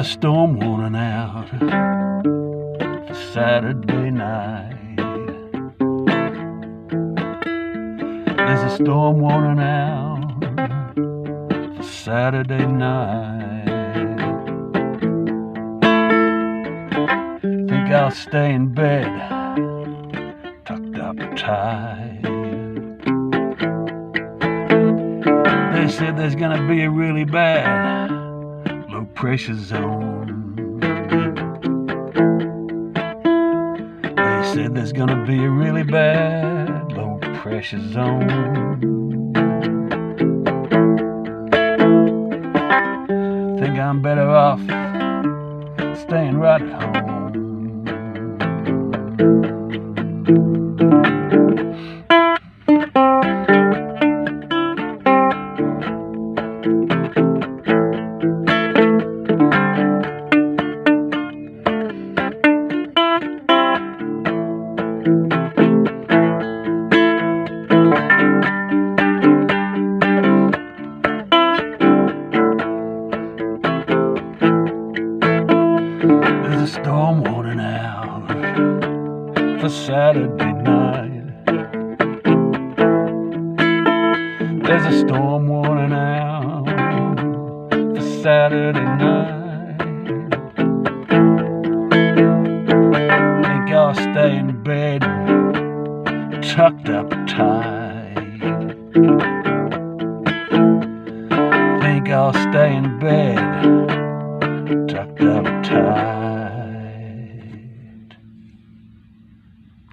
a storm warning out for Saturday night. There's a storm warning out for Saturday night. Think I'll stay in bed, tucked up tight. They said there's gonna be a really bad low pressure zone. They said there's gonna be a really bad low pressure zone. Think I'm better off staying right at home. There's a storm warning out for Saturday night. There's a storm warning out for Saturday night. Think I'll stay in bed, tucked up tight. Think I'll stay in bed, tucked up tight.